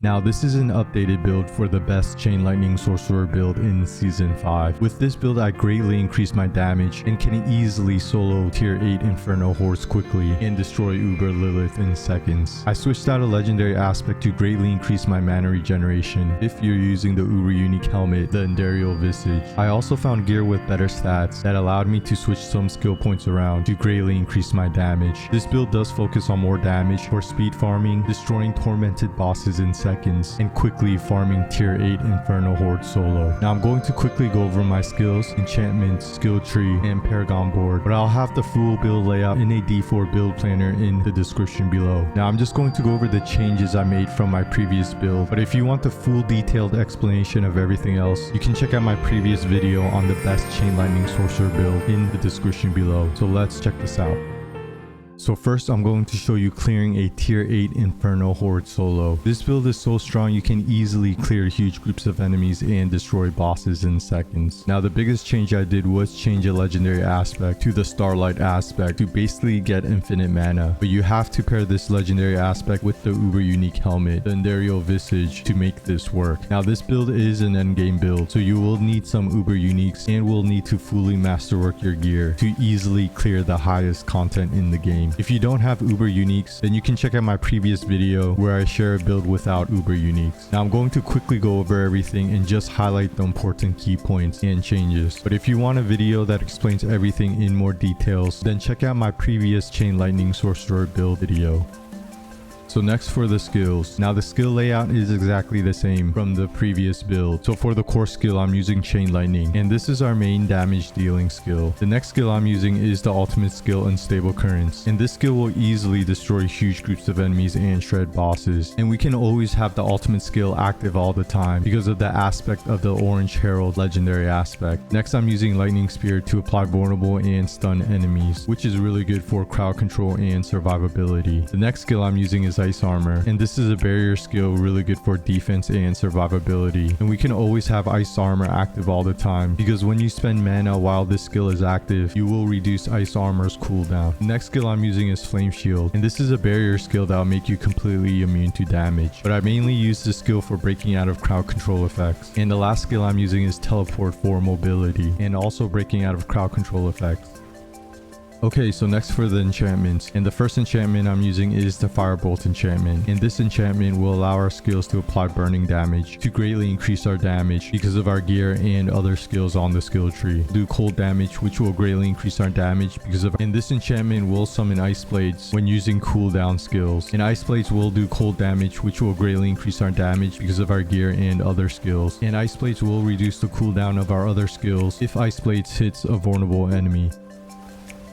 Now this is an updated build for the best Chain Lightning Sorcerer build in Season 5. With this build I greatly increase my damage and can easily solo tier 8 Infernal Hoards quickly and destroy Uber Lilith in seconds. I switched out a legendary aspect to greatly increase my mana regeneration if you're using the Uber unique helmet, the Endarial Visage. I also found gear with better stats that allowed me to switch some skill points around to greatly increase my damage. This build does focus on more damage for speed farming, destroying tormented bosses in seconds, and quickly farming tier 8 Infernal Horde solo. Now I'm going to quickly go over my skills, enchantments, skill tree, and Paragon Board, but I'll have the full build layout in a D4 build planner in the description below. Now I'm just going to go over the changes I made from my previous build, but if you want the full detailed explanation of everything else, you can check out my previous video on the best Chain Lightning Sorcerer build in the description below. So let's check this out. So first I'm going to show you clearing a tier 8 Infernal Horde solo. This build is so strong you can easily clear huge groups of enemies and destroy bosses in seconds. Now the biggest change I did was change a legendary aspect to the Starlight aspect to basically get infinite mana. But you have to pair this legendary aspect with the Uber unique helmet, the Endarial Visage, to make this work. Now this build is an endgame build, so you will need some Uber uniques and will need to fully masterwork your gear to easily clear the highest content in the game. If you don't have Uber uniques, then you can check out my previous video where I share a build without Uber uniques. Now I'm going to quickly go over everything and just highlight the important key points and changes. But if you want a video that explains everything in more details, then check out my previous Chain Lightning Sorcerer build video. So next for the skills. Now the skill layout is exactly the same from the previous build. So for the core skill I'm using Chain Lightning, and this is our main damage dealing skill. The next skill I'm using is the ultimate skill Unstable Currents, and this skill will easily destroy huge groups of enemies and shred bosses. And we can always have the ultimate skill active all the time because of the aspect of the Orange Herald legendary aspect. Next I'm using Lightning Spear to apply vulnerable and stun enemies, which is really good for crowd control and survivability. The next skill I'm using is Ice Armor, and this is a barrier skill really good for defense and survivability. And we can always have Ice Armor active all the time because when you spend mana while this skill is active, you will reduce Ice Armor's cooldown. The next skill I'm using is Flame Shield, and this is a barrier skill that will make you completely immune to damage. But I mainly use this skill for breaking out of crowd control effects. And the last skill I'm using is Teleport for mobility and also breaking out of crowd control effects. Okay, so next for the enchantments, and the first enchantment I'm using is the Firebolt enchantment, and this enchantment will allow our skills to apply burning damage to greatly increase our damage because of our gear and other skills on the skill tree. Do cold damage, which will greatly increase our damage because of, and this enchantment will summon Ice Blades when using cooldown skills, and Ice Blades will do cold damage, which will greatly increase our damage because of our gear and other skills, and Ice Blades will reduce the cooldown of our other skills if Ice Blades hits a vulnerable enemy.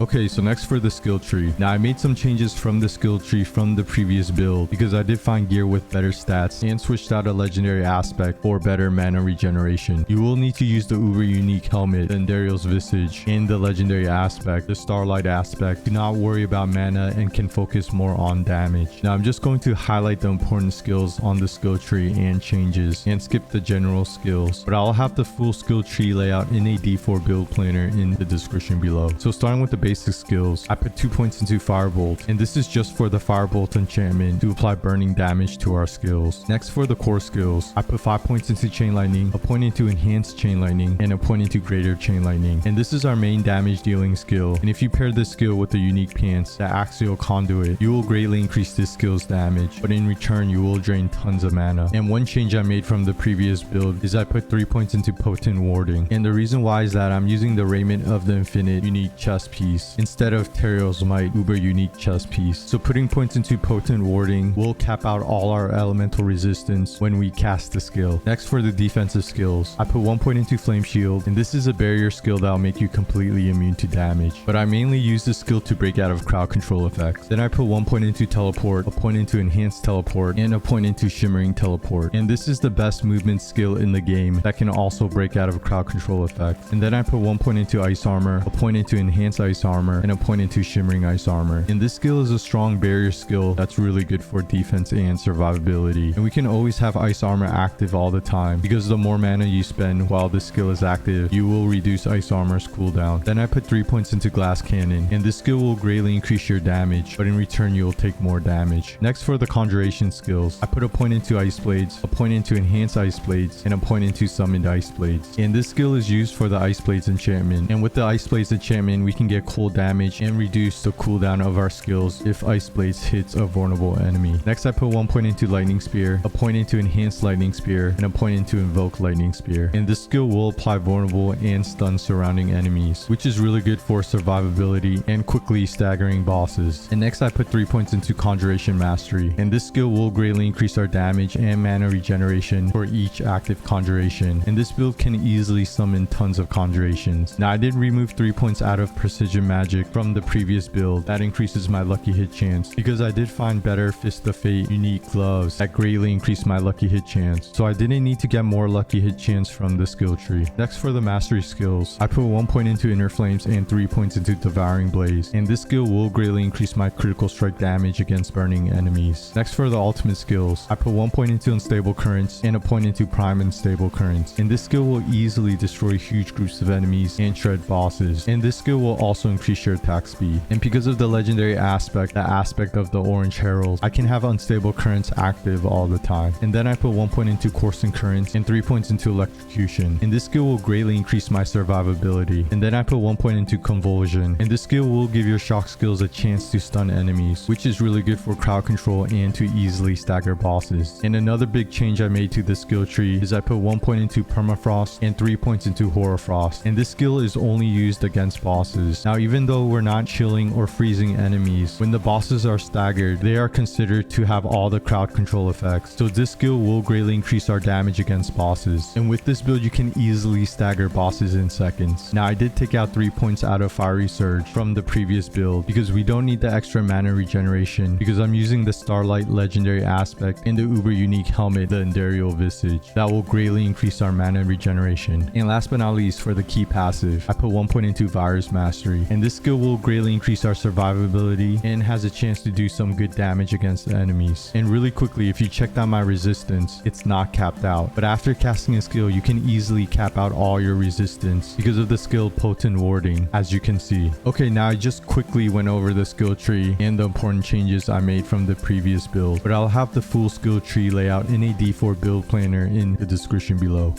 Okay, so next for the skill tree. Now I made some changes from the skill tree from the previous build because I did find gear with better stats and switched out a legendary aspect for better mana regeneration. You will need to use the Uber unique helmet, the Endarial's Visage, and the legendary aspect, the Starlight aspect. Do not worry about mana and can focus more on damage. Now I'm just going to highlight the important skills on the skill tree and changes and skip the general skills, but I'll have the full skill tree layout in a D4 build planner in the description below. So starting with the basic skills, I put 2 points into Firebolt, and this is just for the Firebolt enchantment to apply burning damage to our skills. Next for the core skills, I put 5 points into Chain Lightning, a point into Enhanced Chain Lightning, and a point into Greater Chain Lightning. And this is our main damage dealing skill, and if you pair this skill with the unique pants, the Axial Conduit, you will greatly increase this skill's damage, but in return you will drain tons of mana. And one change I made from the previous build is I put 3 points into Potent Warding, and the reason why is that I'm using the Raiment of the Infinite unique chest piece instead of Teriel's Might Uber unique chest piece. So putting points into Potent Warding will cap out all our elemental resistance when we cast the skill. Next for the defensive skills, I put 1 point into Flame Shield, and this is a barrier skill that will make you completely immune to damage, but I mainly use this skill to break out of crowd control effects. Then I put 1 point into Teleport, a point into Enhanced Teleport, and a point into Shimmering Teleport, and this is the best movement skill in the game that can also break out of crowd control effects. And then I put 1 point into Ice Armor, a point into Enhanced Ice ice armor and a point into shimmering ice armor. And this skill is a strong barrier skill that's really good for defense and survivability. And we can always have ice armor active all the time, because the more mana you spend while this skill is active, you will reduce ice armor's cooldown. Then I put 3 points into glass cannon, and this skill will greatly increase your damage, but in return you'll take more damage. Next, for the conjuration skills, I put a point into ice blades, a point into enhanced ice blades, and a point into summoned ice blades. And this skill is used for the ice blades enchantment, and with the ice blades enchantment we can get cold damage and reduce the cooldown of our skills if ice blades hits a vulnerable enemy. Next, I put 1 point into lightning spear, a point into enhanced lightning spear, and a point into invoke lightning spear. And this skill will apply vulnerable and stun surrounding enemies, which is really good for survivability and quickly staggering bosses. And next, I put 3 points into conjuration mastery, and this skill will greatly increase our damage and mana regeneration for each active conjuration. And this build can easily summon tons of conjurations. Now, I did remove 3 points out of precision magic from the previous build. That increases my lucky hit chance, because I did find better Fist of Fate unique gloves that greatly increased my lucky hit chance, so I didn't need to get more lucky hit chance from the skill tree. Next, for the mastery skills, I put 1 point into inner flames and 3 points into devouring blaze, and this skill will greatly increase my critical strike damage against burning enemies. Next, for the ultimate skills, I put 1 point into unstable currents and a point into prime unstable currents, and this skill will easily destroy huge groups of enemies and shred bosses. And this skill will also increase your attack speed. And because of the legendary aspect, the aspect of the orange herald, I can have unstable currents active all the time. And then I put 1 point into coursing currents and 3 points into electrocution, and this skill will greatly increase my survivability. And then I put 1 point into convulsion, and this skill will give your shock skills a chance to stun enemies, which is really good for crowd control and to easily stagger bosses. And another big change I made to the skill tree is I put 1 point into permafrost and 3 points into hoarfrost, and this skill is only used against bosses. Now, even though we're not chilling or freezing enemies, when the bosses are staggered, they are considered to have all the crowd control effects, so this skill will greatly increase our damage against bosses. And with this build you can easily stagger bosses in seconds. Now, I did take out 3 points out of fiery surge from the previous build, because we don't need the extra mana regeneration, because I'm using the starlight legendary aspect and the uber unique helmet, the Enderial Visage, that will greatly increase our mana regeneration. And last but not least, for the key passive, I put 1 point into virus mastery, and this skill will greatly increase our survivability and has a chance to do some good damage against the enemies. And really quickly, if you checked out my resistance, it's not capped out, but after casting a skill you can easily cap out all your resistance because of the skill potent warding, as you can see. Okay, now I just quickly went over the skill tree and the important changes I made from the previous build, but I'll have the full skill tree layout in a D4 build planner in the description below.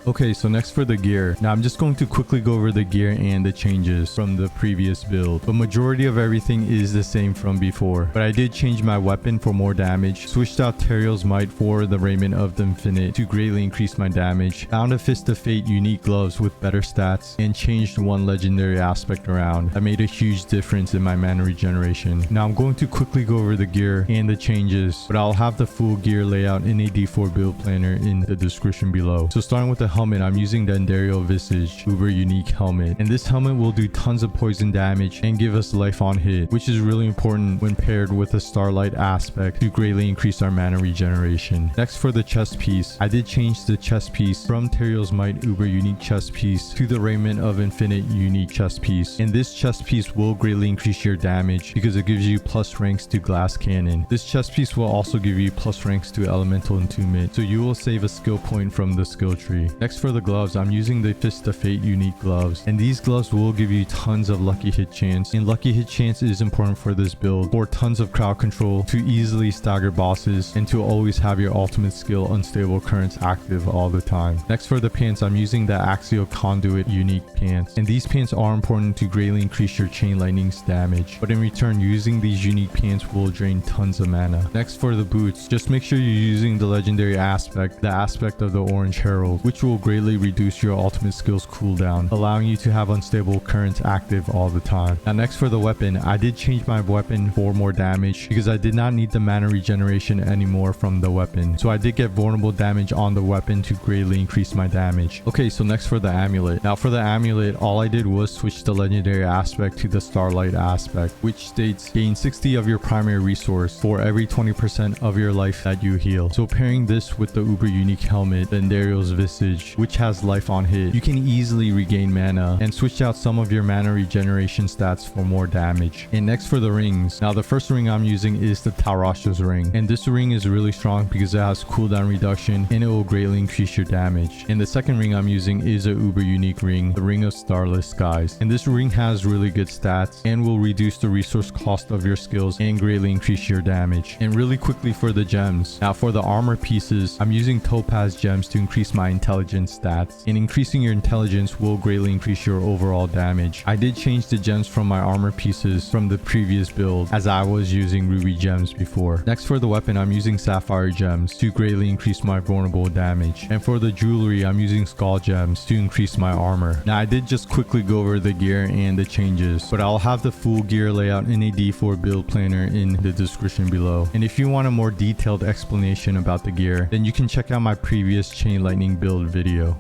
Okay, so next for the gear. Now I'm just going to quickly go over the gear and the changes from the previous build, but majority of everything is the same from before. But I did change my weapon for more damage, switched out Teriel's Might for the Raiment of the Infinite to greatly increase my damage, found a Fist of Fate unique gloves with better stats, and changed one legendary aspect around. That made a huge difference in my mana regeneration. Now I'm going to quickly go over the gear and the changes, but I'll have the full gear layout in a D4 build planner in the description below. So starting with the helmet, I'm using the Enderial Visage uber unique helmet, and this helmet will do tons of poison damage and give us life on hit, which is really important when paired with a starlight aspect to greatly increase our mana regeneration. Next, for the chest piece, I did change the chest piece from Teriel's Might uber unique chest piece to the Raiment of Infinite unique chest piece, and this chest piece will greatly increase your damage because it gives you plus ranks to glass cannon. This chest piece will also give you plus ranks to elemental entombment, so you will save a skill point from the skill tree. Next, for the gloves, I'm using the Fist of Fate unique gloves, and these gloves will give you tons of lucky hit chance, and lucky hit chance is important for this build for tons of crowd control, to easily stagger bosses, and to always have your ultimate skill unstable currents active all the time. Next, for the pants, I'm using the Axial Conduit unique pants, and these pants are important to greatly increase your chain lightning's damage, but in return using these unique pants will drain tons of mana. Next, for the boots, just make sure you're using the legendary aspect, the aspect of the Orange Herald, which will greatly reduce your ultimate skills cooldown, allowing you to have unstable currents active all the time. Now next, for the weapon, I did change my weapon for more damage because I did not need the mana regeneration anymore from the weapon, so I did get vulnerable damage on the weapon to greatly increase my damage. Okay, so next for the amulet. Now for the amulet, all I did was switch the legendary aspect to the starlight aspect, which states gain 60 of your primary resource for every 20% of your life that you heal. So pairing this with the uber unique helmet, the Enderial's Visage, damage, which has life on hit. You can easily regain mana and switch out some of your mana regeneration stats for more damage. And next for the rings. Now the first ring I'm using is the Tarasha's ring, and this ring is really strong because it has cooldown reduction and it will greatly increase your damage. And the second ring I'm using is a uber unique ring, the Ring of Starless Skies, and this ring has really good stats and will reduce the resource cost of your skills and greatly increase your damage. And really quickly for the gems. Now for the armor pieces, I'm using topaz gems to increase my intelligence stats, and increasing your intelligence will greatly increase your overall damage. I did change the gems from my armor pieces from the previous build as I was using ruby gems before. Next for the weapon, I'm using sapphire gems to greatly increase my vulnerable damage, and for the jewelry I'm using skull gems to increase my armor. Now I did just quickly go over the gear and the changes, but I'll have the full gear layout in a D4 build planner in the description below. And if you want a more detailed explanation about the gear, then you can check out my previous chain lightning build video.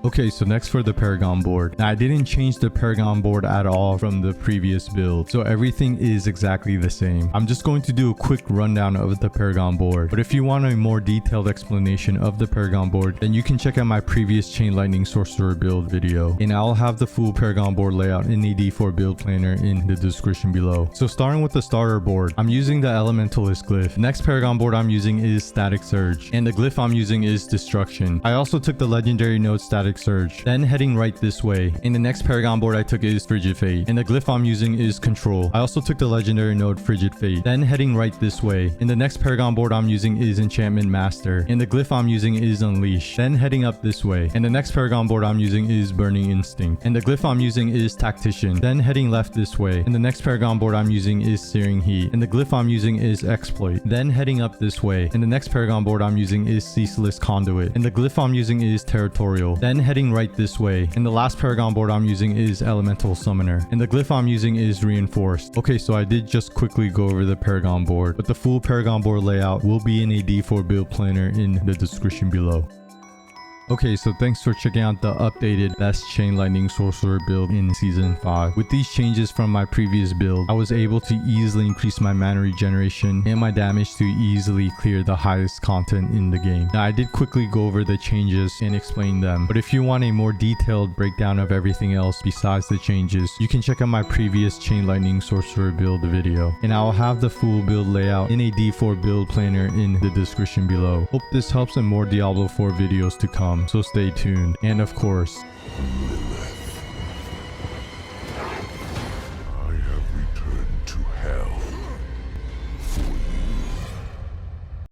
Okay, so next for the Paragon board. Now I didn't change the Paragon board at all from the previous build, so everything is exactly the same. I'm just going to do a quick rundown of the Paragon board, but if you want a more detailed explanation of the Paragon board, then you can check out my previous chain lightning sorcerer build video, and I'll have the full Paragon board layout in the D4 build planner in the description below. So starting with the starter board, I'm using the elementalist glyph. Next Paragon board I'm using is static surge, and the glyph I'm using is destruction. I also took the legendary node static surge. Then heading right this way, and the next Paragon board I took is frigid fate, and the glyph I'm using is control. I also took the legendary node frigid fate. Then heading right this way, and the next Paragon board I'm using is enchantment master, and the glyph I'm using is unleash. Then heading up this way, and the next Paragon board I'm using is burning instinct, and the glyph I'm using is tactician. Then heading left this way, and the next Paragon board I'm using is searing heat, and the glyph I'm using is exploit. Then heading up this way, and the next Paragon board I'm using is ceaseless conduit, and the glyph I'm using is territorial. Then heading right this way, and the last Paragon board I'm using is elemental summoner, and the glyph I'm using is reinforced. Okay, so I did just quickly go over the Paragon board, but the full Paragon board layout will be in a D4 build planner in the description below. Okay, so thanks for checking out the updated best chain lightning sorcerer build in season 5. With these changes from my previous build, I was able to easily increase my mana regeneration and my damage to easily clear the highest content in the game. Now I did quickly go over the changes and explain them, but if you want a more detailed breakdown of everything else besides the changes, you can check out my previous chain lightning sorcerer build video, and I will have the full build layout in a D4 build planner in the description below. Hope this helps, and more Diablo 4 videos to come, so stay tuned. And of course,